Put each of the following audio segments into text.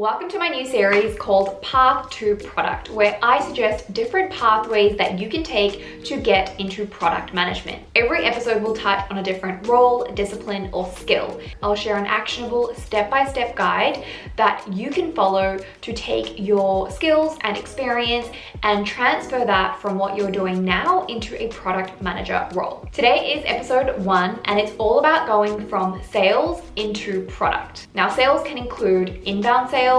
Welcome to my new series called Path to Product, where I suggest different pathways that you can take to get into product management. Every episode will touch on a different role, discipline, or skill. I'll share an actionable step-by-step guide that you can follow to take your skills and experience and transfer that from what you're doing now into a product manager role. Today is episode 1, and it's all about going from sales into product. Now, sales can include inbound sales,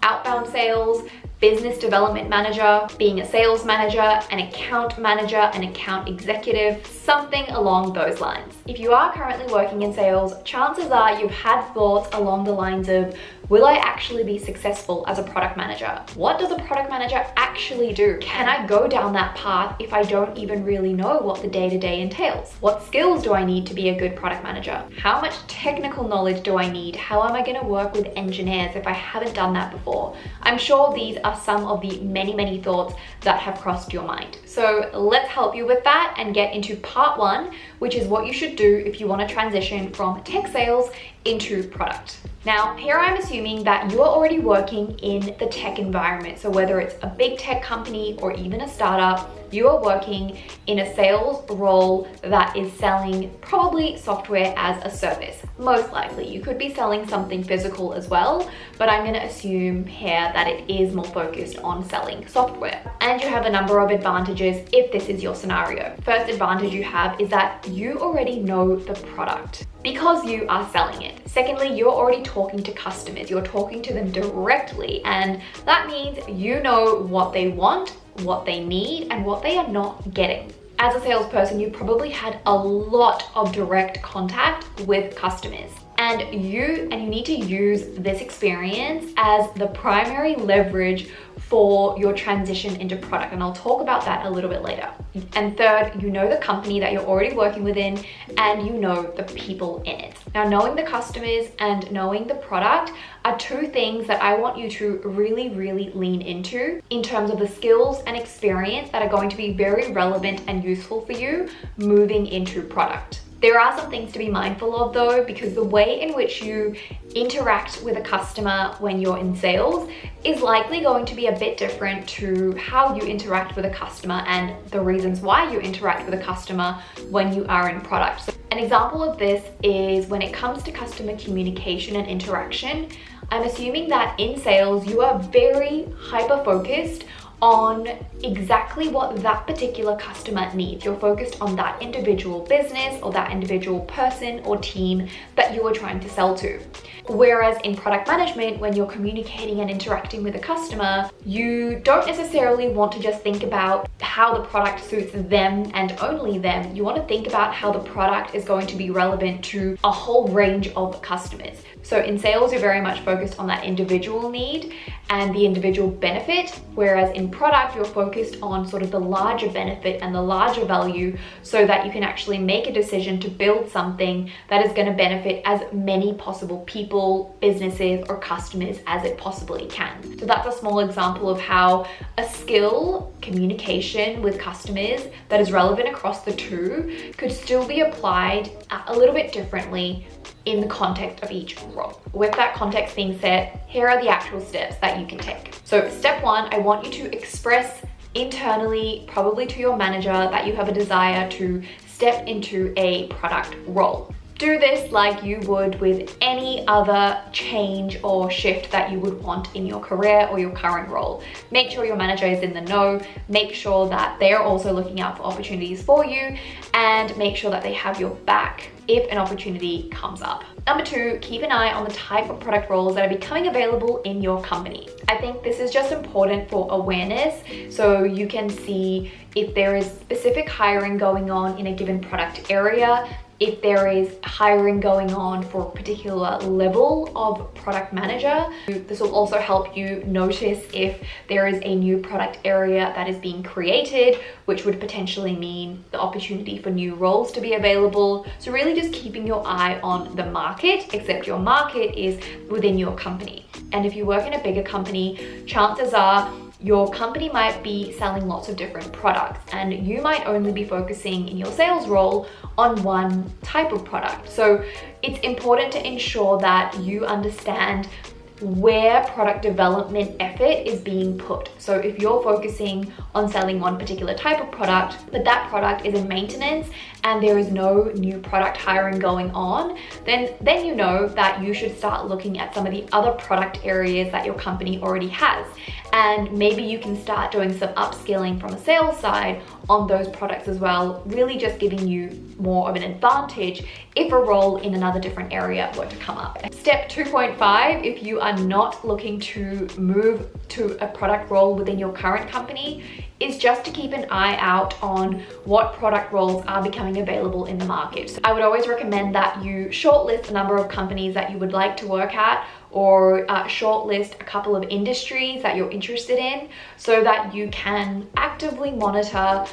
outbound sales, business development manager, being a sales manager, an account manager, an account executive, something along those lines. If you are currently working in sales, chances are you've had thoughts along the lines of, will I actually be successful as a product manager? What does a product manager actually do? Can I go down that path if I don't even really know what the day-to-day entails? What skills do I need to be a good product manager? How much technical knowledge do I need? How am I going to work with engineers if I haven't done that before? I'm sure these are some of the many thoughts that have crossed your mind. So let's help you with that and get into part 1, which is what you should do if you want to transition from tech sales into product. Now, here I'm assuming that you are already working in the tech environment. So whether it's a big tech company or even a startup, you are working in a sales role that is selling probably software as a service. Most likely, you could be selling something physical as well, but I'm going to assume here that it is more focused on selling software. And you have a number of advantages if this is your scenario. First advantage you have is that you already know the product because you are selling it. Secondly, you're already talking to customers. You're talking to them directly, and that means you know what they want, what they need, and what they are not getting. As a salesperson, you probably had a lot of direct contact with customers. And you need to use this experience as the primary leverage for your transition into product. And I'll talk about that a little bit later. And third, you know the company that you're already working within, and you know the people in it. Now, knowing the customers and knowing the product are two things that I want you to really lean into in terms of the skills and experience that are going to be very relevant and useful for you moving into product. There are some things to be mindful of though, because the way in which you interact with a customer when you're in sales is likely going to be a bit different to how you interact with a customer and the reasons why you interact with a customer when you are in product. So an example of this is when it comes to customer communication and interaction. I'm assuming that in sales, you are very hyper-focused on exactly what that particular customer needs. You're focused on that individual business or that individual person or team that you are trying to sell to. Whereas in product management, when you're communicating and interacting with a customer, you don't necessarily want to just think about how the product suits them and only them. You want to think about how the product is going to be relevant to a whole range of customers. So in sales, you're very much focused on that individual need and the individual benefit, whereas in product, you're focused on sort of the larger benefit and the larger value so that you can actually make a decision to build something that is going to benefit as many possible people, businesses, or customers as it possibly can. So that's a small example of how a skill, communication with customers that is relevant across the two could still be applied a little bit differently in the context of each role. With that context being set, here are the actual steps that you can take. So step 1, I want you to express internally, probably to your manager, that you have a desire to step into a product role. Do this like you would with any other change or shift that you would want in your career or your current role. Make sure your manager is in the know, make sure that they're also looking out for opportunities for you, and make sure that they have your back if an opportunity comes up. Number 2, keep an eye on the type of product roles that are becoming available in your company. I think this is just important for awareness, so you can see if there is specific hiring going on in a given product area, if there is hiring going on for a particular level of product manager. This will also help you notice if there is a new product area that is being created, which would potentially mean the opportunity for new roles to be available. So really just keeping your eye on the market, except your market is within your company. And if you work in a bigger company, chances are your company might be selling lots of different products, and you might only be focusing in your sales role on one type of product. So it's important to ensure that you understand where product development effort is being put. So if you're focusing on selling one particular type of product, but that product is in maintenance and there is no new product hiring going on, then you know that you should start looking at some of the other product areas that your company already has. And maybe you can start doing some upskilling from a sales side on those products as well, really just giving you more of an advantage if a role in another different area were to come up. Step 2.5, if you are not looking to move to a product role within your current company, is just to keep an eye out on what product roles are becoming available in the market. So I would always recommend that you shortlist a number of companies that you would like to work at, or shortlist a couple of industries that you're interested in, so that you can actively monitor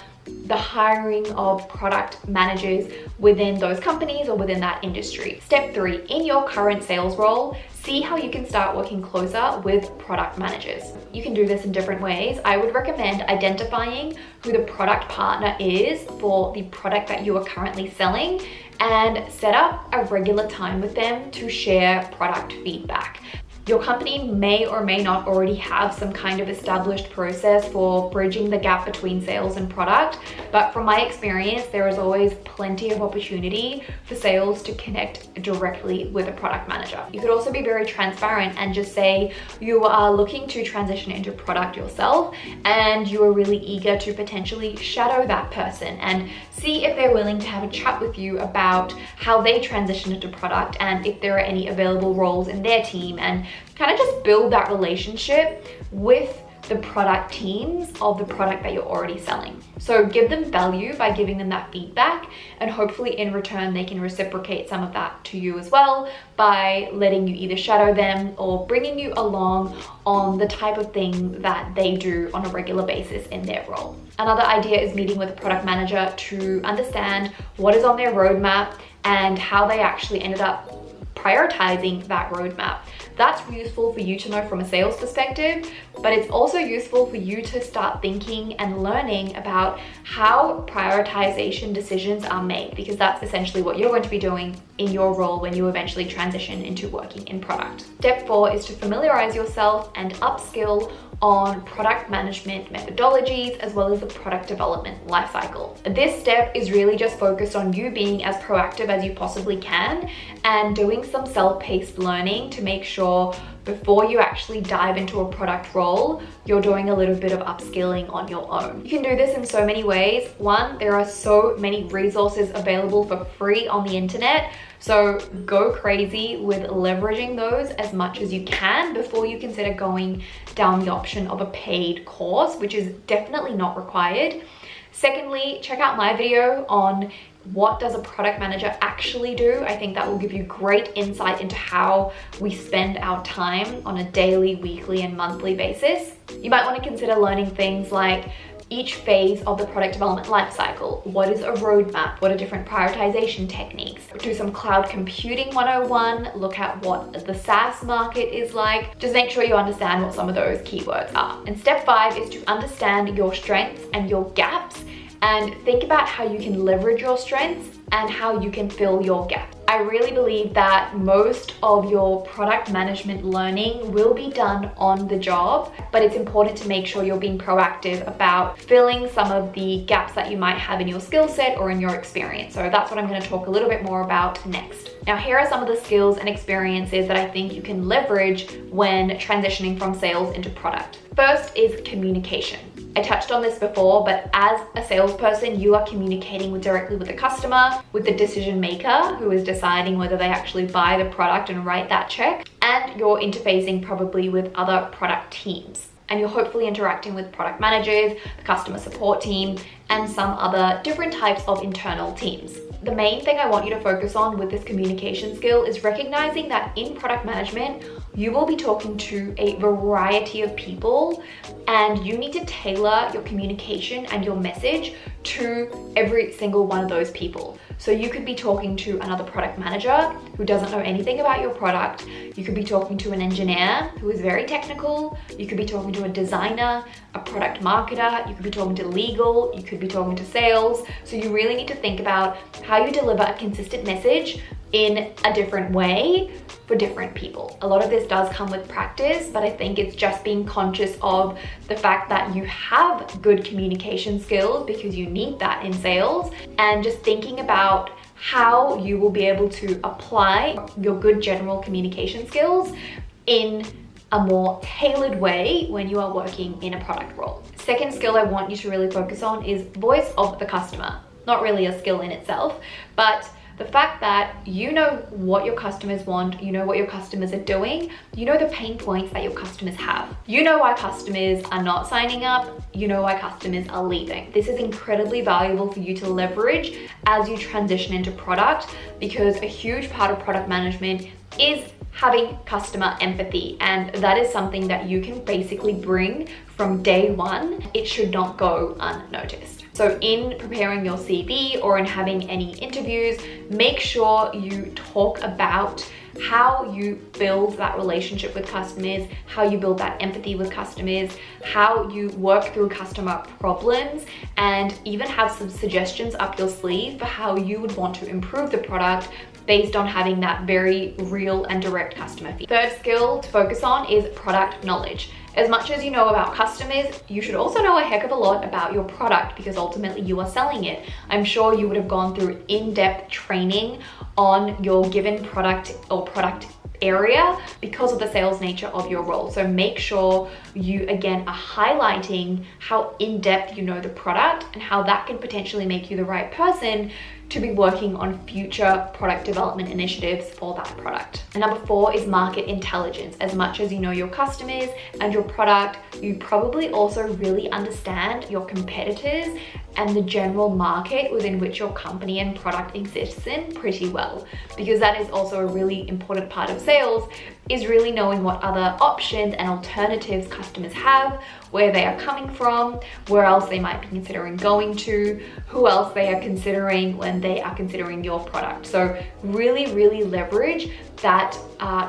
the hiring of product managers within those companies or within that industry. Step 3, in your current sales role, see how you can start working closer with product managers. You can do this in different ways. I would recommend identifying who the product partner is for the product that you are currently selling, and set up a regular time with them to share product feedback. Your company may or may not already have some kind of established process for bridging the gap between sales and product, but from my experience, there is always plenty of opportunity for sales to connect directly with a product manager. You could also be very transparent and just say you are looking to transition into product yourself, and you are really eager to potentially shadow that person and see if they're willing to have a chat with you about how they transition into product and if there are any available roles in their team, and kind of just build that relationship with the product teams of the product that you're already selling. So give them value by giving them that feedback, and hopefully in return they can reciprocate some of that to you as well by letting you either shadow them or bringing you along on the type of thing that they do on a regular basis in their role. Another idea is meeting with a product manager to understand what is on their roadmap and how they actually ended up prioritizing that roadmap. That's useful for you to know from a sales perspective, but it's also useful for you to start thinking and learning about how prioritization decisions are made, because that's essentially what you're going to be doing in your role when you eventually transition into working in product. Step 4 is to familiarize yourself and upskill on product management methodologies as well as the product development lifecycle. This step is really just focused on you being as proactive as you possibly can and doing some self-paced learning to make sure before you actually dive into a product role, you're doing a little bit of upskilling on your own. You can do this in so many ways. One, there are so many resources available for free on the internet, so go crazy with leveraging those as much as you can before you consider going down the option of a paid course, which is definitely not required. Secondly, check out my video on what does a product manager actually do. I think that will give you great insight into how we spend our time on a daily, weekly, and monthly basis. You might want to consider learning things like each phase of the product development lifecycle. What is a roadmap? What are different prioritization techniques? Do some cloud computing 101, look at what the SaaS market is like. Just make sure you understand what some of those keywords are. And step 5 is to understand your strengths and your gaps, and think about how you can leverage your strengths and how you can fill your gap. I really believe that most of your product management learning will be done on the job, but it's important to make sure you're being proactive about filling some of the gaps that you might have in your skill set or in your experience. So that's what I'm going to talk a little bit more about next. Now, here are some of the skills and experiences that I think you can leverage when transitioning from sales into product. First is communication. I touched on this before, but as a salesperson, you are communicating directly with the customer, with the decision maker who is deciding whether they actually buy the product and write that check, and you're interfacing probably with other product teams. And you're hopefully interacting with product managers, the customer support team, and some other different types of internal teams. The main thing I want you to focus on with this communication skill is recognizing that in product management, you will be talking to a variety of people, and you need to tailor your communication and your message to every single one of those people. So you could be talking to another product manager who doesn't know anything about your product. You could be talking to an engineer who is very technical. You could be talking to a designer, a product marketer. You could be talking to legal. You could be talking to sales. So you really need to think about how you deliver a consistent message in a different way for different people. A lot of this does come with practice, but I think it's just being conscious of the fact that you have good communication skills, because you need that in sales, and just thinking about how you will be able to apply your good general communication skills in a more tailored way when you are working in a product role. Second skill I want you to really focus on is voice of the customer. Not really a skill in itself, but the fact that you know what your customers want, you know what your customers are doing, you know the pain points that your customers have. You know why customers are not signing up, you know why customers are leaving. This is incredibly valuable for you to leverage as you transition into product, because a huge part of product management is having customer empathy, and that is something that you can basically bring from day one. It should not go unnoticed. So in preparing your CV or in having any interviews, make sure you talk about how you build that relationship with customers, how you build that empathy with customers, how you work through customer problems, and even have some suggestions up your sleeve for how you would want to improve the product based on having that very real and direct customer feedback. Third skill to focus on is product knowledge. As much as you know about customers, you should also know a heck of a lot about your product, because ultimately you are selling it. I'm sure you would have gone through in-depth training on your given product or product area because of the sales nature of your role. So make sure you again are highlighting how in-depth you know the product and how that can potentially make you the right person to be working on future product development initiatives for that product. And number 4 is market intelligence. As much as you know your customers and your product, you probably also really understand your competitors and the general market within which your company and product exists in pretty well, because that is also a really important part of sales, is really knowing what other options and alternatives customers have, where they are coming from, where else they might be considering going to, who else they are considering when they are considering your product. So really leverage that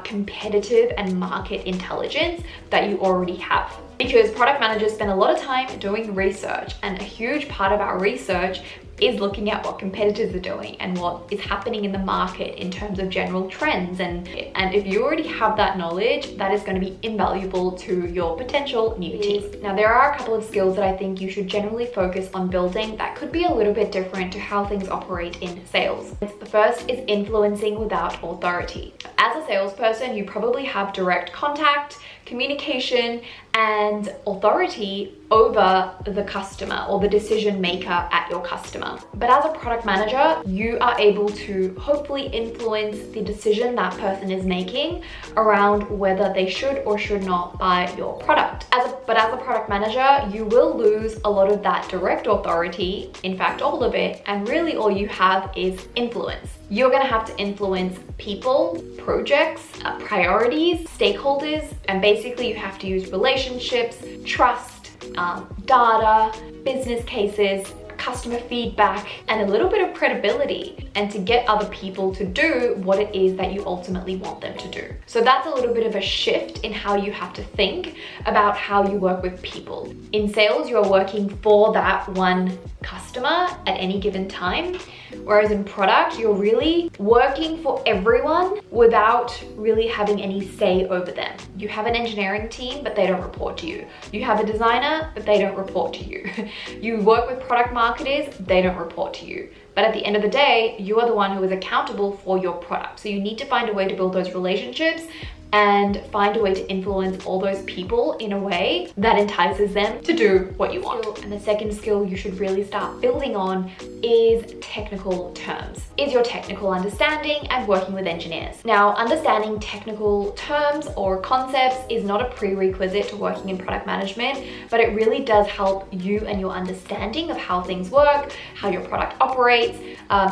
competitive and market intelligence that you already have. Because product managers spend a lot of time doing research, and a huge part of our research is looking at what competitors are doing and what is happening in the market in terms of general trends. And if you already have that knowledge, that is going to be invaluable to your potential new team. Now, there are a couple of skills that I think you should generally focus on building that could be a little bit different to how things operate in sales. The first is influencing without authority. As a salesperson, you probably have direct contact, communication, and authority over the customer or the decision maker at your customer. But as a product manager, you are able to hopefully influence the decision that person is making around whether they should or should not buy your product. But as a product manager, you will lose a lot of that direct authority, in fact all of it, and really all you have is influence. You're going to have to influence people, projects, priorities, stakeholders, and basically you have to use relationships, trust, data, business cases, customer feedback, and a little bit of credibility, and to get other people to do what it is that you ultimately want them to do. So that's a little bit of a shift in how you have to think about how you work with people. In sales, you're working for that one customer at any given time, whereas in product, you're really working for everyone without really having any say over them. You have an engineering team, but they don't report to you. You have a designer, but they don't report to you. You work with product marketers, they don't report to you. But at the end of the day, you are the one who is accountable for your product. So you need to find a way to build those relationships and find a way to influence all those people in a way that entices them to do what you want. And the second skill you should really start building on is technical terms. Is your technical understanding and working with engineers. Now, understanding technical terms or concepts is not a prerequisite to working in product management, but it really does help you and your understanding of how things work, how your product operates.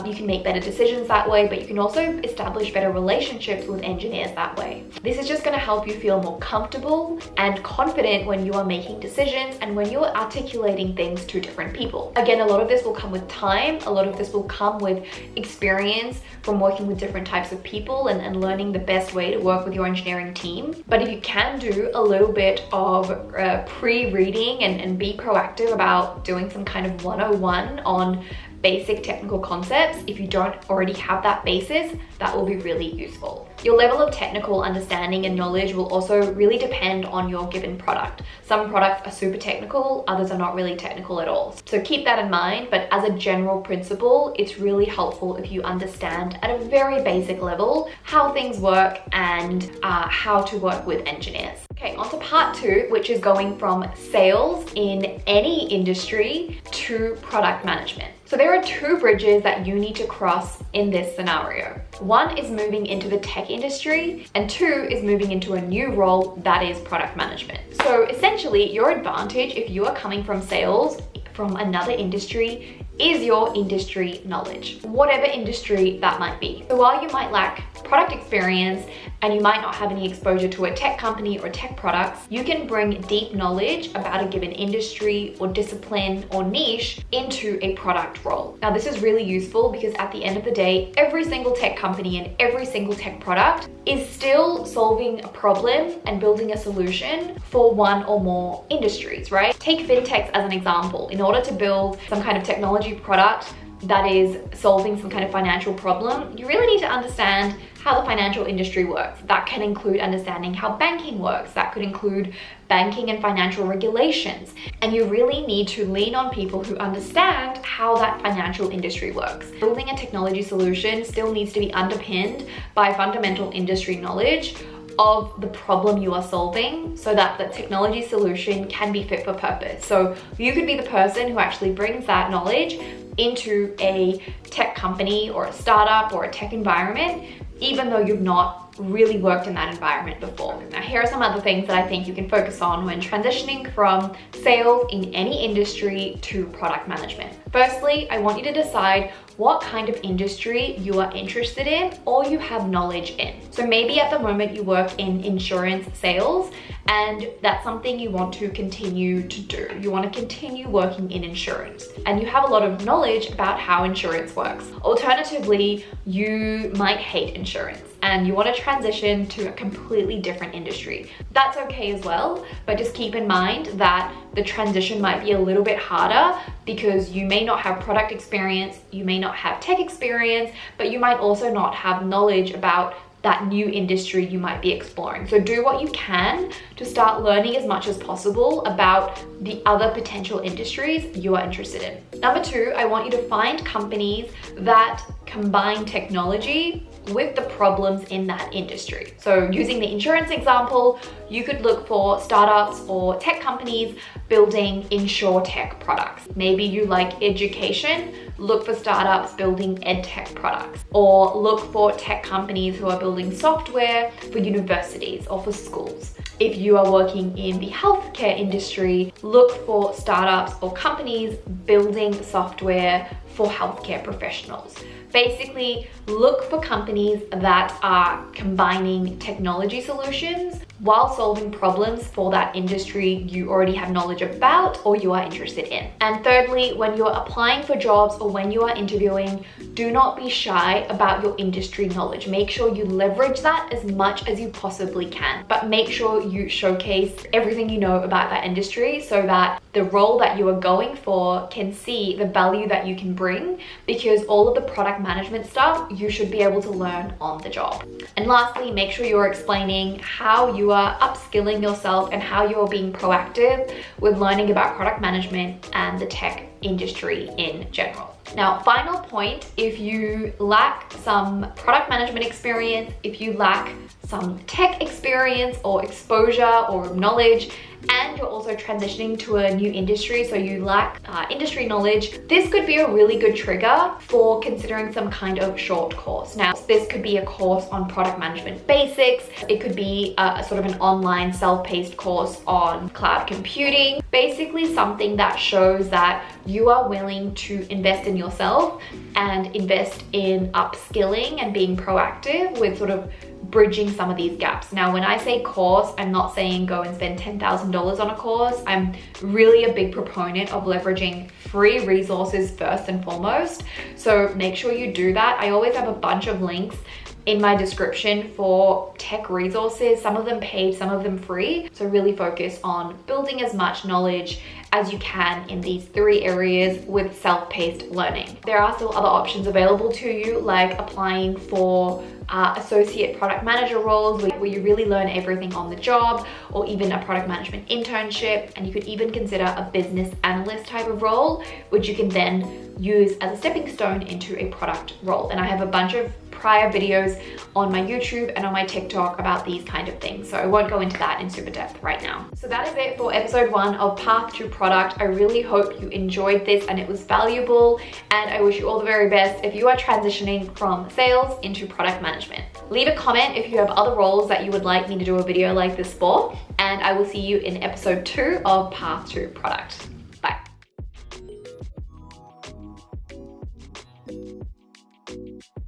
You can make better decisions that way, but you can also establish better relationships with engineers that way. This is just going to help you feel more comfortable and confident when you are making decisions and when you're articulating things to different people. Again, a lot of this will come with time. A lot of this will come with experience from working with different types of people and learning the best way to work with your engineering team. But if you can do a little bit of pre-reading and be proactive about doing some kind of 101 on basic technical concepts. If you don't already have that basis, that will be really useful. Your level of technical understanding and knowledge will also really depend on your given product. Some products are super technical, others are not really technical at all. So keep that in mind, but as a general principle, it's really helpful if you understand at a very basic level how things work and how to work with engineers. Okay, on to part 2, which is going from sales in any industry to product management. So there are 2 bridges that you need to cross in this scenario. 1 is moving into the tech industry, and 2 is moving into a new role that is product management. So essentially, your advantage if you are coming from sales from another industry is your industry knowledge, whatever industry that might be. So while you might lack product experience and you might not have any exposure to a tech company or tech products, you can bring deep knowledge about a given industry or discipline or niche into a product role. Now, this is really useful because at the end of the day, every single tech company and every single tech product is still solving a problem and building a solution for one or more industries, right? Take fintechs as an example. In order to build some kind of technology product that is solving some kind of financial problem, you really need to understand how the financial industry works. That can include understanding how banking works. That could include banking and financial regulations. And you really need to lean on people who understand how that financial industry works. Building a technology solution still needs to be underpinned by fundamental industry knowledge of the problem you are solving so that the technology solution can be fit for purpose. So you could be the person who actually brings that knowledge into a tech company or a startup or a tech environment, even though you've not really worked in that environment before. Now, here are some other things that I think you can focus on when transitioning from sales in any industry to product management. Firstly, I want you to decide what kind of industry you are interested in or you have knowledge in. So maybe at the moment you work in insurance sales and that's something you want to continue to do. You want to continue working in insurance and you have a lot of knowledge about how insurance works. Alternatively, you might hate insurance and you want to transition to a completely different industry. That's okay as well, but just keep in mind that the transition might be a little bit harder because you may not have product experience, you may not have tech experience, but you might also not have knowledge about that new industry you might be exploring. So do what you can to start learning as much as possible about the other potential industries you are interested in. Number 2, I want you to find companies that combine technology with the problems in that industry. So using the insurance example, you could look for startups or tech companies building insure-tech products. Maybe you like education, look for startups building ed tech products, or look for tech companies who are building software for universities or for schools. If you are working in the healthcare industry, look for startups or companies building software for healthcare professionals. Basically, look for companies that are combining technology solutions while solving problems for that industry you already have knowledge about or you are interested in. And thirdly, when you're applying for jobs or when you are interviewing, do not be shy about your industry knowledge. Make sure you leverage that as much as you possibly can, but make sure you showcase everything you know about that industry so that the role that you are going for can see the value that you can bring, because all of the product management stuff you should be able to learn on the job. And lastly, make sure you're explaining how you are upskilling yourself and how you're being proactive with learning about product management and the tech industry in general. Now, final point, if you lack some product management experience, if you lack some tech experience or exposure or knowledge, and you're also transitioning to a new industry, so you lack industry knowledge, this could be a really good trigger for considering some kind of short course. Now, this could be a course on product management basics. It could be a sort of an online self-paced course on cloud computing. Basically something that shows that you are willing to invest in yourself and invest in upskilling and being proactive with sort of bridging some of these gaps. Now, when I say course, I'm not saying go and spend $10,000 on a course. I'm really a big proponent of leveraging free resources first and foremost. So make sure you do that. I always have a bunch of links in my description for tech resources, some of them paid, some of them free. So really focus on building as much knowledge as you can in these 3 areas with self-paced learning. There are still other options available to you, like applying for associate product manager roles where you really learn everything on the job, or even a product management internship. And you could even consider a business analyst type of role, which you can then use as a stepping stone into a product role. And I have a bunch of prior videos on my YouTube and on my TikTok about these kind of things, so I won't go into that in super depth right now. So that is it for episode 1 of Path to Product. I really hope you enjoyed this and it was valuable, and I wish you all the very best if you are transitioning from sales into product management. Leave a comment if you have other roles that you would like me to do a video like this for, and I will see you in episode 2 of Path to Product.